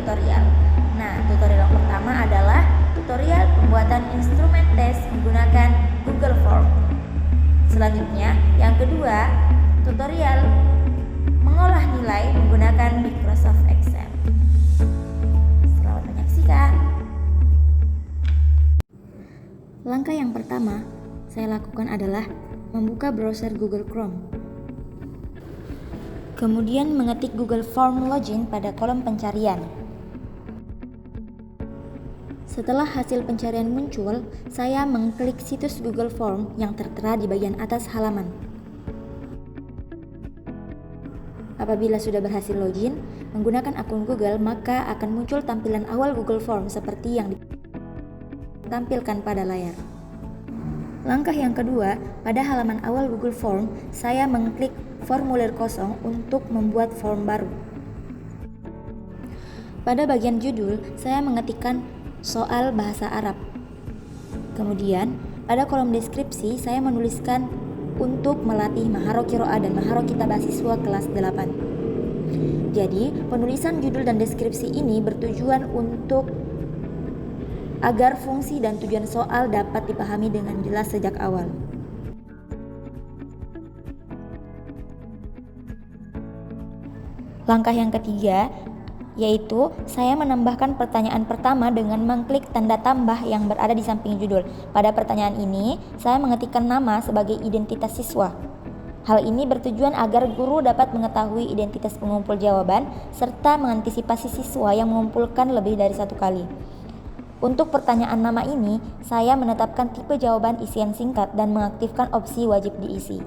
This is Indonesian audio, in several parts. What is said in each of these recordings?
tutorial. Nah, tutorial yang pertama adalah tutorial pembuatan instrumen tes menggunakan Google Form. Selanjutnya, yang kedua, tutorial mengolah nilai menggunakan Microsoft Excel. Selamat menyaksikan. Langkah yang pertama saya lakukan adalah membuka browser Google Chrome. Kemudian mengetik Google Form Login pada kolom pencarian. Setelah hasil pencarian muncul, saya mengklik situs Google Form yang tertera di bagian atas halaman. Apabila sudah berhasil login menggunakan akun Google, maka akan muncul tampilan awal Google Form seperti yang ditampilkan pada layar. Langkah yang kedua, pada halaman awal Google Form, saya mengklik formulir kosong untuk membuat form baru. Pada bagian judul, saya mengetikkan soal bahasa Arab. Kemudian, pada kolom deskripsi, saya menuliskan untuk melatih Maharo Qiro'ah dan Maharo Kitabah siswa kelas 8. Jadi, penulisan judul dan deskripsi ini bertujuan untuk agar fungsi dan tujuan soal dapat dipahami dengan jelas sejak awal. Langkah yang ketiga, yaitu saya menambahkan pertanyaan pertama dengan mengklik tanda tambah yang berada di samping judul. Pada pertanyaan ini, saya mengetikkan nama sebagai identitas siswa. Hal ini bertujuan agar guru dapat mengetahui identitas pengumpul jawaban serta mengantisipasi siswa yang mengumpulkan lebih dari satu kali. Untuk pertanyaan nama ini, saya menetapkan tipe jawaban isian singkat dan mengaktifkan opsi wajib diisi.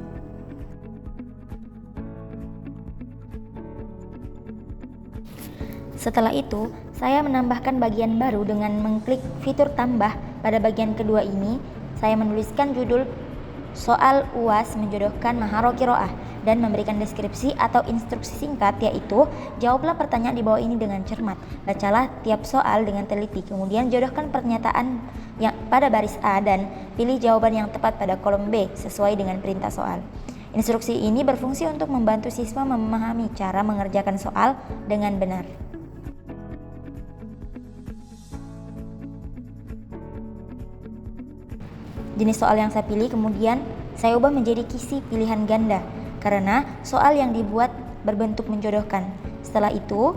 Setelah itu, saya menambahkan bagian baru dengan mengklik fitur tambah. Pada bagian kedua ini, saya menuliskan judul soal UAS menjodohkan Maharo Qiro'ah dan memberikan deskripsi atau instruksi singkat, yaitu jawablah pertanyaan di bawah ini dengan cermat, bacalah tiap soal dengan teliti, kemudian jodohkan pernyataan yang pada baris A dan pilih jawaban yang tepat pada kolom B sesuai dengan perintah soal. Instruksi ini berfungsi untuk membantu siswa memahami cara mengerjakan soal dengan benar. Jenis soal yang saya pilih kemudian saya ubah menjadi kisi pilihan ganda karena soal yang dibuat berbentuk menjodohkan. Setelah itu,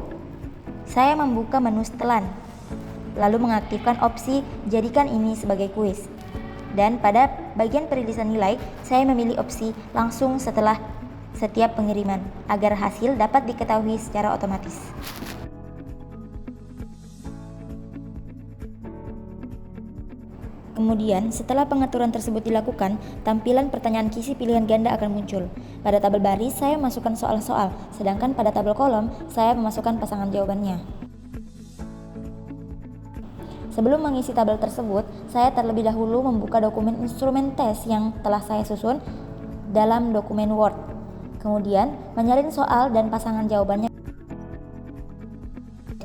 saya membuka menu setelan, lalu mengaktifkan opsi jadikan ini sebagai kuis. Dan pada bagian perilisan nilai, saya memilih opsi langsung setelah setiap pengiriman agar hasil dapat diketahui secara otomatis. Kemudian, setelah pengaturan tersebut dilakukan, tampilan pertanyaan kisi pilihan ganda akan muncul. Pada tabel baris, saya memasukkan soal-soal, sedangkan pada tabel kolom, saya memasukkan pasangan jawabannya. Sebelum mengisi tabel tersebut, saya terlebih dahulu membuka dokumen instrumen tes yang telah saya susun dalam dokumen Word. Kemudian, menyalin soal dan pasangan jawabannya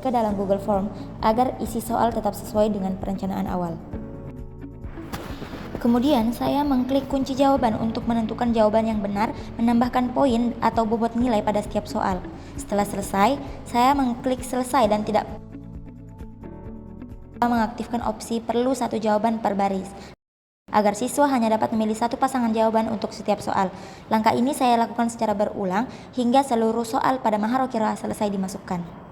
ke dalam Google Form agar isi soal tetap sesuai dengan perencanaan awal. Kemudian saya mengklik kunci jawaban untuk menentukan jawaban yang benar, menambahkan poin atau bobot nilai pada setiap soal. Setelah selesai, saya mengklik selesai dan tidak mengaktifkan opsi perlu satu jawaban per baris, agar siswa hanya dapat memilih satu pasangan jawaban untuk setiap soal. Langkah ini saya lakukan secara berulang hingga seluruh soal pada Maharo Qiro'ah selesai dimasukkan.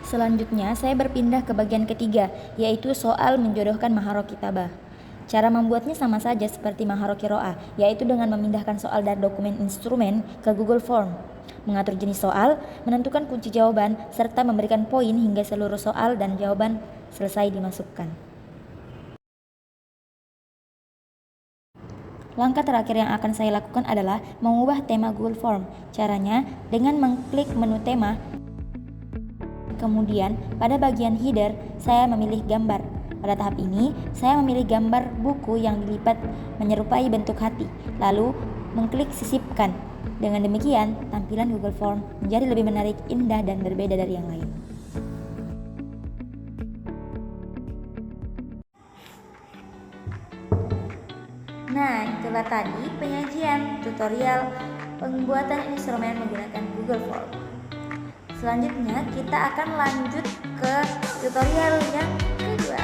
Selanjutnya, saya berpindah ke bagian ketiga, yaitu soal menjodohkan Maharo Kitabah. Cara membuatnya sama saja seperti Maharo Qiro'ah, yaitu dengan memindahkan soal dari dokumen instrumen ke Google Form, mengatur jenis soal, menentukan kunci jawaban, serta memberikan poin hingga seluruh soal dan jawaban selesai dimasukkan. Langkah terakhir yang akan saya lakukan adalah mengubah tema Google Form. Caranya dengan mengklik menu tema. Kemudian, pada bagian header, saya memilih gambar. Pada tahap ini, saya memilih gambar buku yang dilipat menyerupai bentuk hati, lalu mengklik sisipkan. Dengan demikian, tampilan Google Form menjadi lebih menarik, indah, dan berbeda dari yang lain. Nah, itulah tadi penyajian tutorial pembuatan instrumen menggunakan Google Form. Selanjutnya kita akan lanjut ke tutorial yang kedua,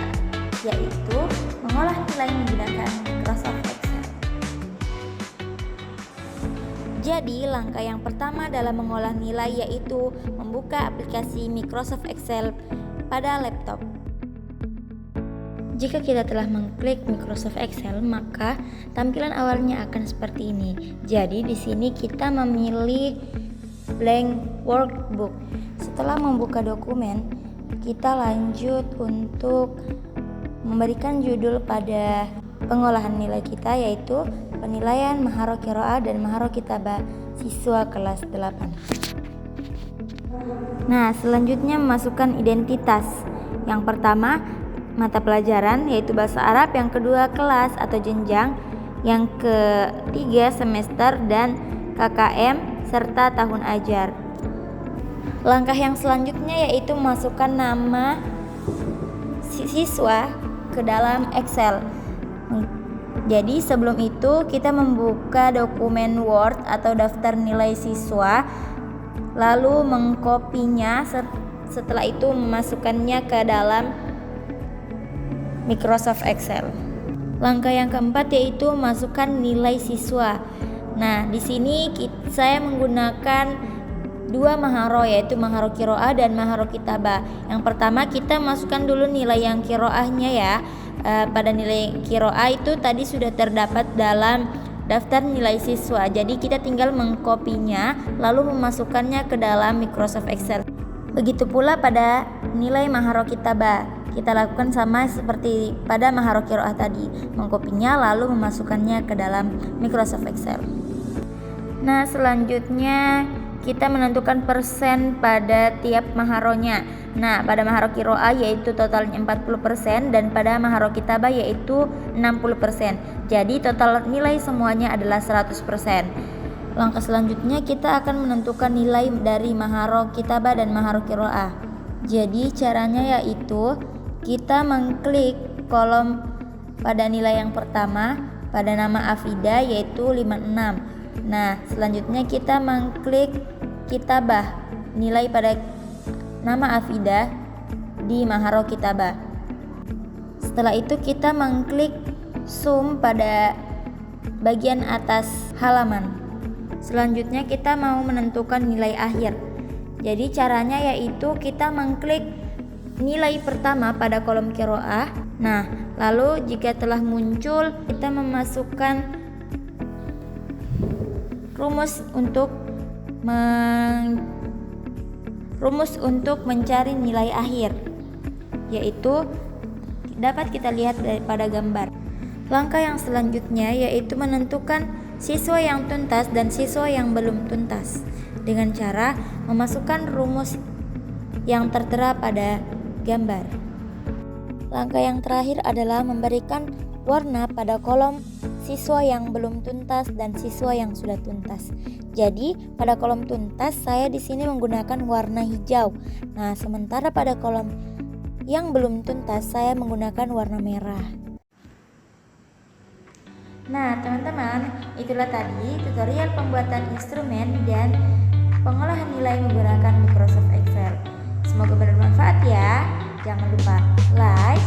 yaitu mengolah nilai menggunakan Microsoft Excel. Jadi langkah yang pertama dalam mengolah nilai yaitu membuka aplikasi Microsoft Excel pada laptop. Jika kita telah mengklik Microsoft Excel, maka tampilan awalnya akan seperti ini. Jadi di sini kita memilih blank workbook. Setelah membuka dokumen, kita lanjut untuk memberikan judul pada pengolahan nilai kita, yaitu penilaian Maharo Qiro'ah dan Maharo Kitabah siswa kelas 8. Nah, selanjutnya memasukkan identitas. Yang pertama, mata pelajaran yaitu bahasa Arab, yang kedua kelas atau jenjang, yang ketiga semester dan KKM serta tahun ajar. Langkah yang selanjutnya yaitu memasukkan nama siswa ke dalam Excel. Jadi sebelum itu kita membuka dokumen Word atau daftar nilai siswa, lalu mengkopinya, setelah itu memasukkannya ke dalam Microsoft Excel. Langkah yang keempat yaitu masukkan nilai siswa. Nah, di sini saya menggunakan dua maharo, yaitu Maharo Qiro'ah dan Maharo Kitabah. Yang pertama kita masukkan dulu nilai yang Qiro'ahnya ya. Pada nilai Qiro'ah itu tadi sudah terdapat dalam daftar nilai siswa. Jadi kita tinggal mengkopinya lalu memasukkannya ke dalam Microsoft Excel. Begitu pula pada nilai Maharo Kitabah. Kita lakukan sama seperti pada Maharo Qiro'ah tadi, mengkopinya lalu memasukkannya ke dalam Microsoft Excel. Nah, selanjutnya kita menentukan persen pada tiap maharonya. Nah, pada Maharo Qiro'ah yaitu totalnya 40% dan pada Maharo Kitabah yaitu 60%. Jadi total nilai semuanya adalah 100%. Langkah selanjutnya kita akan menentukan nilai dari Maharo Kitabah dan Maharo Qiro'ah. Jadi caranya yaitu kita mengklik kolom pada nilai yang pertama pada nama Afida yaitu 56. Nah, selanjutnya kita mengklik Kitabah, nilai pada nama Afida di Maharo Kitabah. Setelah itu kita mengklik sum pada bagian atas halaman. Selanjutnya kita mau menentukan nilai akhir. Jadi caranya yaitu kita mengklik nilai pertama pada kolom Qiro'ah. Nah, lalu jika telah muncul kita memasukkan rumus untuk mencari nilai akhir, yaitu dapat kita lihat daripada gambar. Langkah yang selanjutnya yaitu menentukan siswa yang tuntas dan siswa yang belum tuntas dengan cara memasukkan rumus yang tertera pada gambar. Langkah yang terakhir adalah memberikan warna pada kolom siswa yang belum tuntas dan siswa yang sudah tuntas. Jadi pada kolom tuntas saya di sini menggunakan warna hijau. Nah, sementara pada kolom yang belum tuntas saya menggunakan warna merah. Nah, teman-teman, itulah tadi tutorial pembuatan instrumen dan pengolahan nilai menggunakan Microsoft Excel. Semoga bermanfaat ya. Jangan lupa like,